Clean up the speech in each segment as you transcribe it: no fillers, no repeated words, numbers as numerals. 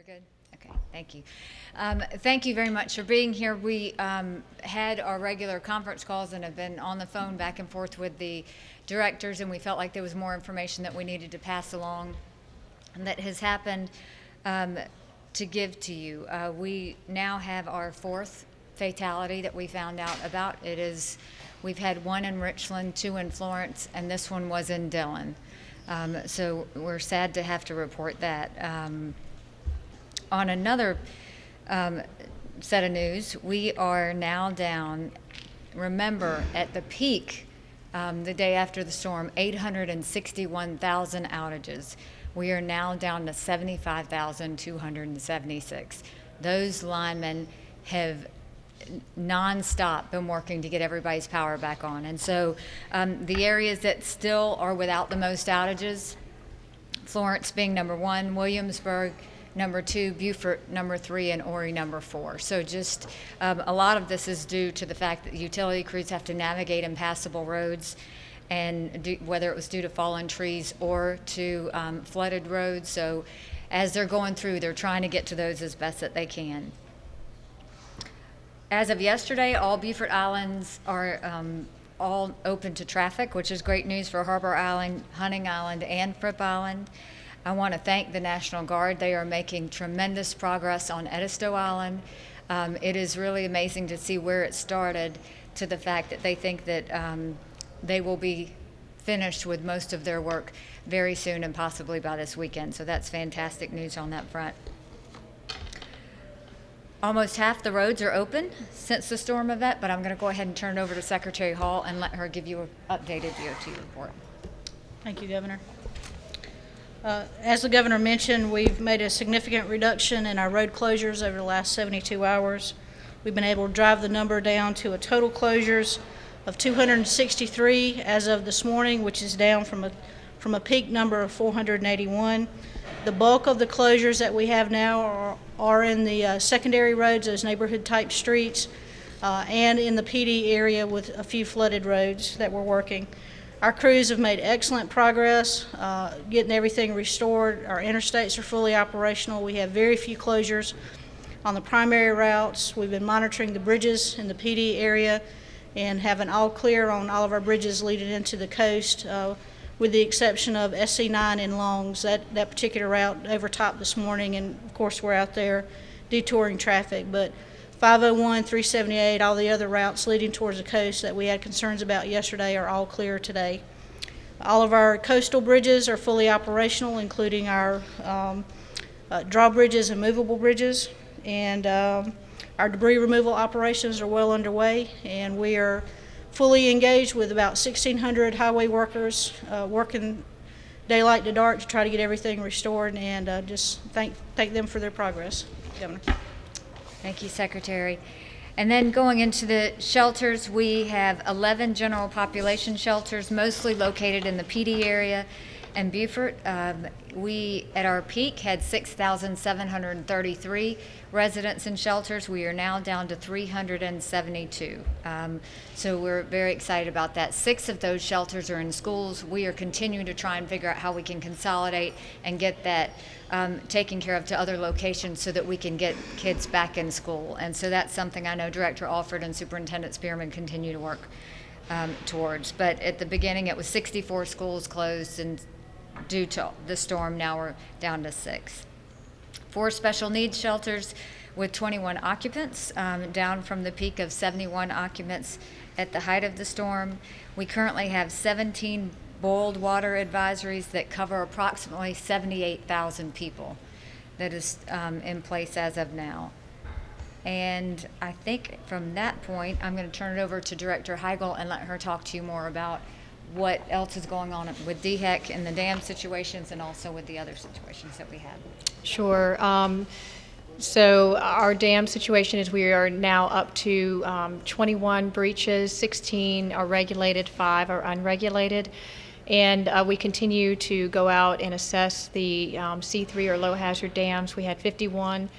We're good? Okay, thank you. Thank you very much for being here. We had our regular conference calls and have been on the phone back and forth with the directors, and we felt like there was more information that we needed to pass along and that has happened to give to you. We now have our fourth fatality that we found out about. We've had one in Richland, two in Florence, and this one was in Dillon. So we're sad to have to report that. On another set of news, we are now down, remember, at the peak, the day after the storm, 861,000 outages. We are now down to 75,276. Those linemen have nonstop been working to get everybody's power back on. And so the areas that still are without the most outages, Florence being number one, Williamsburg number two, Beaufort number three, and Horry number four. So just a lot of this is due to the fact that utility crews have to navigate impassable roads, and whether it was due to fallen trees or to flooded roads. So as they're going through, they're trying to get to those as best that they can. As of yesterday, all Beaufort Islands are all open to traffic, which is great news for Harbor Island, Hunting Island, and Fripp Island. I want to thank the National Guard. They are making tremendous progress on Edisto Island. It is really amazing to see where it started to the fact that they think that they will be finished with most of their work very soon and possibly by this weekend. So that's fantastic news on that front. Almost half the roads are open since the storm event, but I'm going to go ahead and turn it over to Secretary Hall and let her give you an updated DOT report. Thank you, Governor. As the Governor mentioned, we've made a significant reduction in our road closures over the last 72 hours. We've been able to drive the number down to a total closures of 263 as of this morning, which is down from a peak number of 481. The bulk of the closures that we have now are in the secondary roads, those neighborhood type streets, and in the PD area with a few flooded roads that we're working. Our crews have made excellent progress getting everything restored. Our interstates are fully operational. We have very few closures on the primary routes. We've been monitoring the bridges in the PD area and have an all clear on all of our bridges leading into the coast, with the exception of SC9 in Longs. That particular route overtopped this morning, and of course we're out there detouring traffic. But 501, 378, all the other routes leading towards the coast that we had concerns about yesterday are all clear today. All of our coastal bridges are fully operational, including our drawbridges and movable bridges. And our debris removal operations are well underway, and we are fully engaged with about 1,600 highway workers working daylight to dark to try to get everything restored, and just thank them for their progress. Governor. Thank you, Secretary. And then going into the shelters, we have 11 general population shelters, mostly located in the PD area and Beaufort. We, at our peak, had 6,733 residents in shelters. We are now down to 372. So we're very excited about that. 6 of those shelters are in schools. We are continuing to try and figure out how we can consolidate and get that taken care of to other locations so that we can get kids back in school. And so that's something I know Director Alford and Superintendent Spearman continue to work towards. But at the beginning, it was 64 schools closed, and due to the storm, now we're down to 6. 4 special needs shelters with 21 occupants, down from the peak of 71 occupants at the height of the storm. We currently have 17 boiled water advisories that cover approximately 78,000 people that is in place as of now. And I think from that point, I'm going to turn it over to Director Heigl and let her talk to you more about what else is going on with DHEC and the dam situations, and also with the other situations that we have. Sure. So our dam situation is we are now up to 21 breaches, 16 are regulated, 5 are unregulated. And we continue to go out and assess the C3 or low hazard dams. We had 51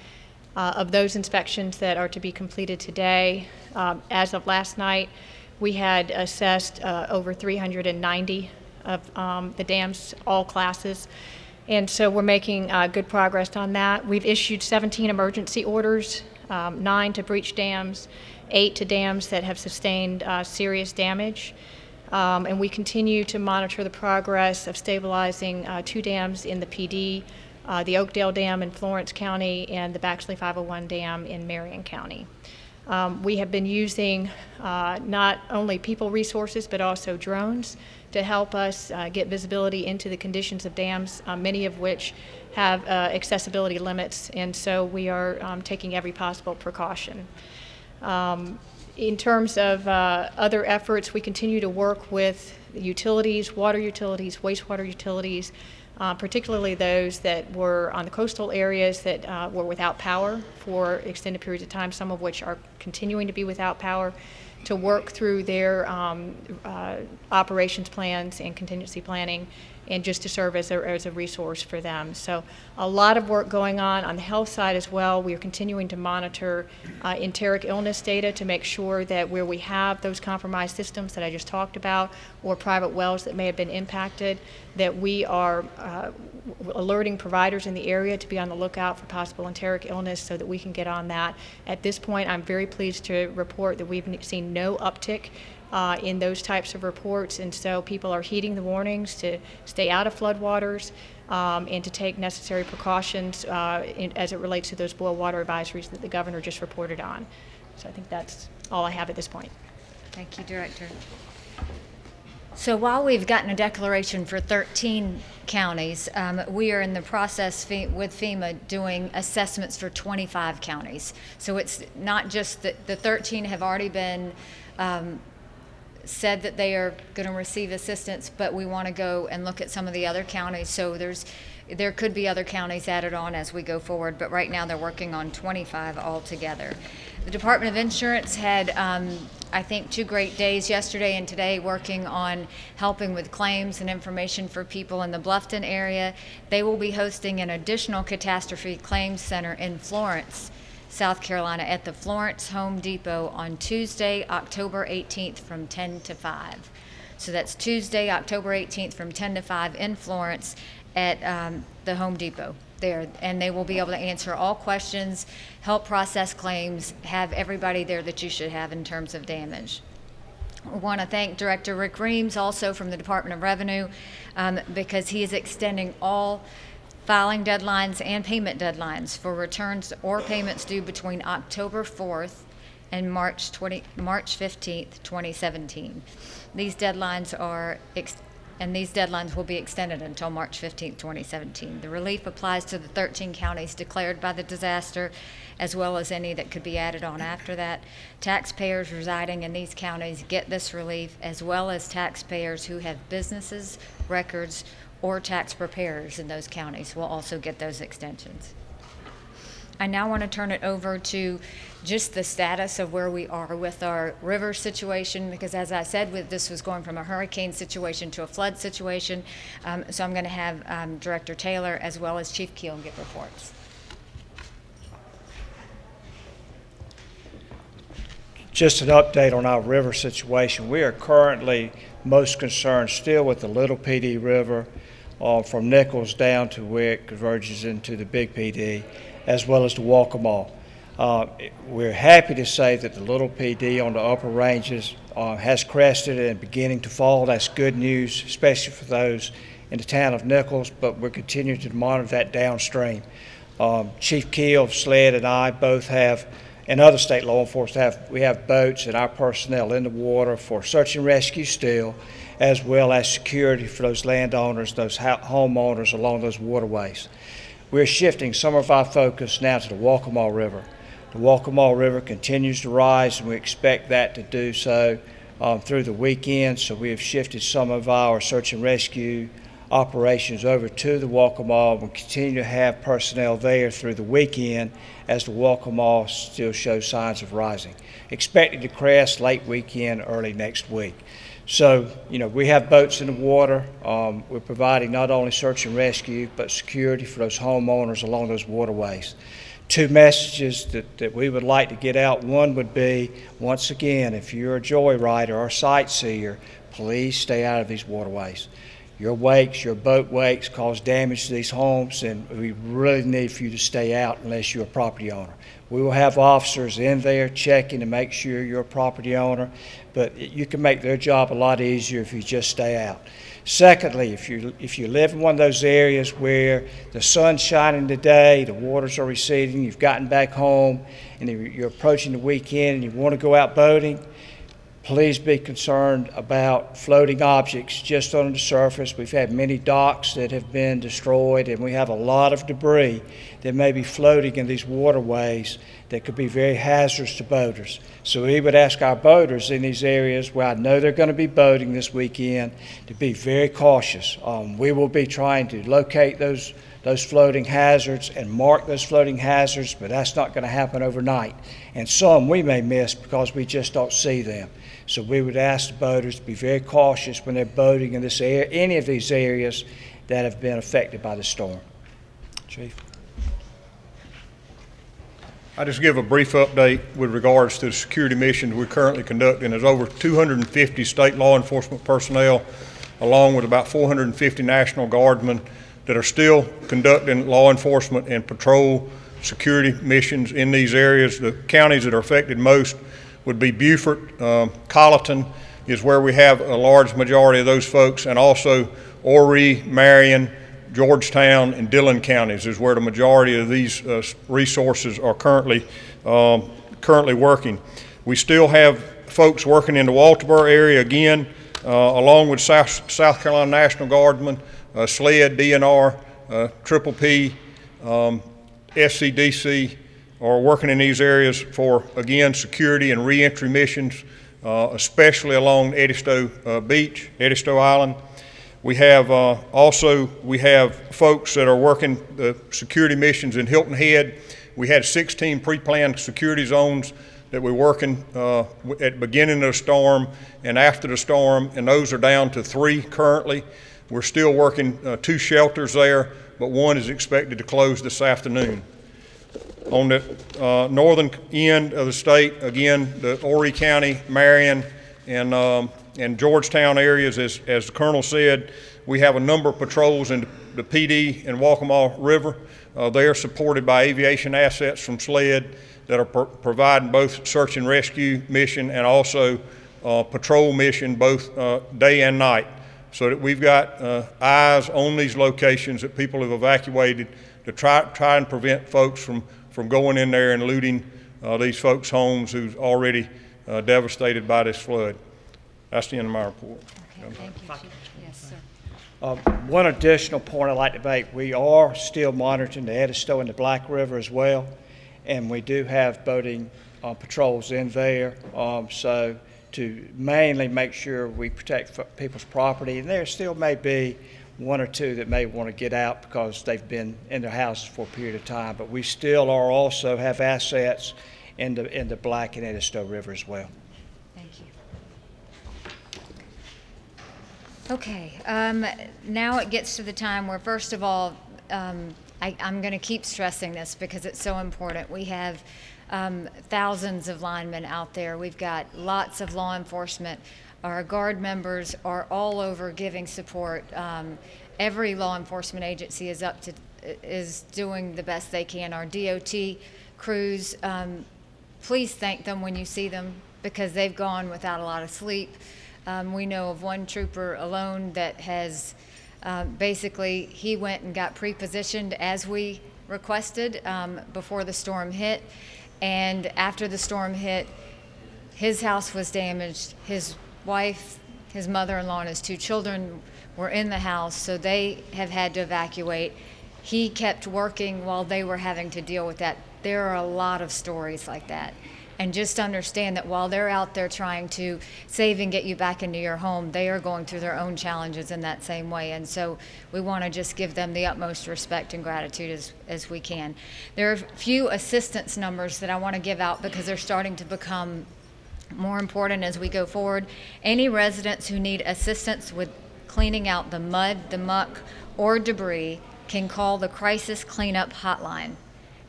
of those inspections that are to be completed today. As of last night, we had assessed over 390 of the dams, all classes. And so we're making good progress on that. We've issued 17 emergency orders, 9 to breach dams, 8 to dams that have sustained serious damage. And we continue to monitor the progress of stabilizing 2 dams in the PD, the Oakdale Dam in Florence County and the Baxley 501 Dam in Marion County. We have been using not only people resources but also drones to help us get visibility into the conditions of dams, many of which have accessibility limits, and so we are taking every possible precaution. In terms of other efforts, we continue to work with utilities, water utilities, wastewater utilities, particularly those that were on the coastal areas that were without power for extended periods of time, some of which are continuing to be without power, to work through their operations plans and contingency planning, and just to serve as a resource for them. So a lot of work going on the health side as well. We are continuing to monitor enteric illness data to make sure that where we have those compromised systems that I just talked about, or private wells that may have been impacted, that we are alerting providers in the area to be on the lookout for possible enteric illness so that we can get on that. At this point, I'm very pleased to report that we've seen no uptick in those types of reports, and so people are heeding the warnings to stay out of floodwaters and to take necessary precautions as it relates to those boil water advisories that the governor just reported on. So I think that's all I have at this point. Thank you, Director. So while we've gotten a declaration for 13 counties, we are in the process with FEMA doing assessments for 25 counties. So it's not just that the 13 have already been said that they are going to receive assistance, but we want to go and look at some of the other counties. So there could be other counties added on as we go forward, but right now they're working on 25 altogether. The Department of Insurance had, I think, 2 great days yesterday and today working on helping with claims and information for people in the Bluffton area. They will be hosting an additional catastrophe claims center in Florence, South Carolina, at the Florence Home Depot on Tuesday, October 18th from 10 to 5. So that's Tuesday, October 18th from 10 to 5 in Florence at the Home Depot there. And they will be able to answer all questions, help process claims, have everybody there that you should have in terms of damage. We want to thank Director Rick Reams, also from the Department of Revenue, because he is extending all filing deadlines and payment deadlines for returns or payments due between October 4th and March 15th, 2017. These deadlines will be extended until March 15th, 2017. The relief applies to the 13 counties declared by the disaster, as well as any that could be added on after that. Taxpayers residing in these counties get this relief, as well as taxpayers who have businesses, records, or tax preparers in those counties will also get those extensions. I now want to turn it over to just the status of where we are with our river situation, because as I said, this was going from a hurricane situation to a flood situation. So I'm going to have Director Taylor as well as Chief Keel give reports. Just an update on our river situation. We are currently most concerned still with the Little PD River from Nichols down to where it converges into the Big PD, as well as the Walkamaw. We're happy to say that the Little PD on the upper ranges has crested and beginning to fall. That's good news, especially for those in the town of Nichols, but we're continuing to monitor that downstream. Chief Keel, SLED, and I both have, and other state law enforcement we have boats and our personnel in the water for search and rescue still, as well as security for those landowners, those homeowners along those waterways. We're shifting some of our focus now to the Walkamaw River. The Walkamaw River continues to rise, and we expect that to do so through the weekend. So we have shifted some of our search and rescue operations over to the Walkamaw. We'll continue to have personnel there through the weekend as the Walkamaw still shows signs of rising. Expected to crest late weekend, early next week. So, we have boats in the water. We're providing not only search and rescue, but security for those homeowners along those waterways. 2 messages that we would like to get out. One would be, once again, if you're a joyrider or sightseer, please stay out of these waterways. your wakes, your boat wakes cause damage to these homes, and we really need for you to stay out unless you're a property owner. We will have officers in there checking to make sure you're a property owner, but you can make their job a lot easier if you just stay out. Secondly, if you live in one of those areas where the sun's shining today, the waters are receding, you've gotten back home, and you're approaching the weekend and you want to go out boating, please be concerned about floating objects just on the surface. We've had many docks that have been destroyed, and we have a lot of debris that may be floating in these waterways that could be very hazardous to boaters. So we would ask our boaters in these areas where I know they're going to be boating this weekend to be very cautious. We will be trying to locate those floating hazards and mark those floating hazards, but that's not going to happen overnight. And some we may miss because we just don't see them. So we would ask the boaters to be very cautious when they're boating in this area, any of these areas that have been affected by the storm. Chief. I just give a brief update with regards to the security missions we're currently conducting. There's over 250 state law enforcement personnel, along with about 450 National Guardsmen that are still conducting law enforcement and patrol security missions in these areas. The counties that are affected most would be Beaufort, Colleton is where we have a large majority of those folks, and also Horry, Marion, Georgetown, and Dillon counties is where the majority of these resources are currently working. We still have folks working in the Walterboro area again, along with South Carolina National Guardsmen, SLED, DNR, Triple P, SCDC, are working in these areas for, again, security and reentry missions, especially along Edisto Beach, Edisto Island. We have we have folks that are working the security missions in Hilton Head. We had 16 pre-planned security zones that we're working at the beginning of the storm and after the storm, and those are down to 3 currently. We're still working 2 shelters there, but 1 is expected to close this afternoon. On the northern end of the state, again, the Horry County, Marion, and Georgetown areas, as the Colonel said, we have a number of patrols in the PD and Waccamaw River. They are supported by aviation assets from SLED that are providing both search and rescue mission and also patrol mission both day and night, so that we've got eyes on these locations that people have evacuated to try and prevent folks from going in there and looting these folks' homes who's already devastated by this flood. That's the end of my report. Okay, thank you, Chief. Yes, sir. One additional point I'd like to make, we are still monitoring the Edisto and the Black River as well, and we do have boating patrols in there, so to mainly make sure we protect people's property. And there still may be 1 or 2 that may want to get out because they've been in their houses for a period of time, but we still are also have assets in the Black and Edisto River as well. Thank you. Okay, now it gets to the time where, first of all, I'm going to keep stressing this because it's so important. We have thousands of linemen out there. We've got lots of law enforcement. Our Guard members are all over giving support. Every law enforcement agency is doing the best they can. Our DOT crews, please thank them when you see them because they've gone without a lot of sleep. We know of one trooper alone that has basically, he went and got pre-positioned as we requested before the storm hit. And after the storm hit, his house was damaged. His wife, his mother-in-law, and his 2 children were in the house, so they have had to evacuate. He kept working while they were having to deal with that. There are a lot of stories like that. And just understand that while they're out there trying to save and get you back into your home, they are going through their own challenges in that same way. And so we want to just give them the utmost respect and gratitude as we can. There are a few assistance numbers that I want to give out because they're starting to become more important as we go forward. Any residents who need assistance with cleaning out the mud, the muck, or debris can call the Crisis Cleanup Hotline,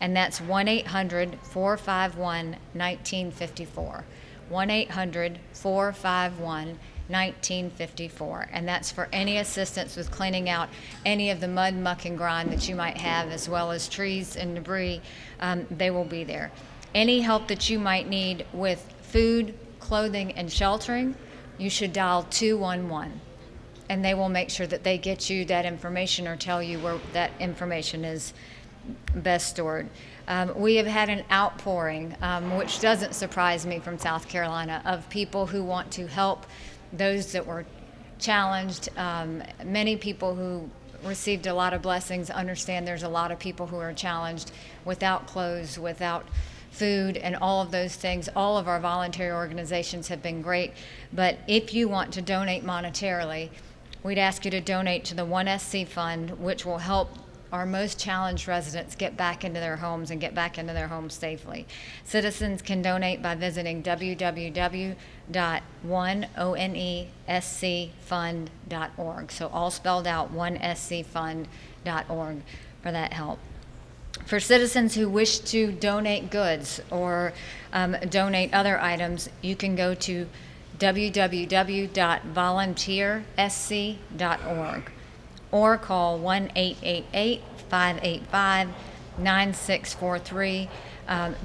and that's 1-800-451-1954. 1-800-451-1954. 1954, and that's for any assistance with cleaning out any of the mud, muck, and grime that you might have, as well as trees and debris. They will be there. Any help that you might need with food, clothing, and sheltering, you should dial 211, and they will make sure that they get you that information or tell you where that information is best stored. We have had an outpouring, which doesn't surprise me, from South Carolina, of people who want to help those that were challenged. Many people who received a lot of blessings understand there's a lot of people who are challenged without clothes, without food, and all of those things. All of our voluntary organizations have been great, but if you want to donate monetarily, we'd ask you to donate to the 1SC Fund, which will help our most challenged residents get back into their homes and get back into their homes safely. Citizens can donate by visiting www.onescfund.org. So all spelled out, onescfund.org for that help. For citizens who wish to donate goods or donate other items, you can go to www.volunteersc.org or call 1-888-585-9643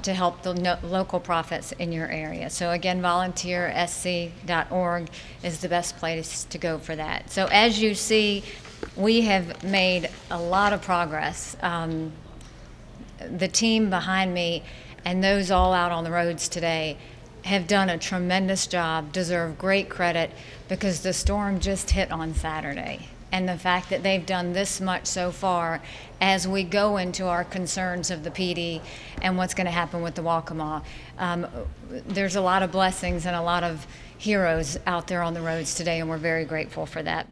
to help the local profits in your area. So again, volunteersc.org is the best place to go for that. So as you see, we have made a lot of progress. The team behind me and those all out on the roads today have done a tremendous job, deserve great credit, because the storm just hit on Saturday. And the fact that they've done this much so far, as we go into our concerns of the PD and what's going to happen with the Waccamaw, there's a lot of blessings and a lot of heroes out there on the roads today, and we're very grateful for that.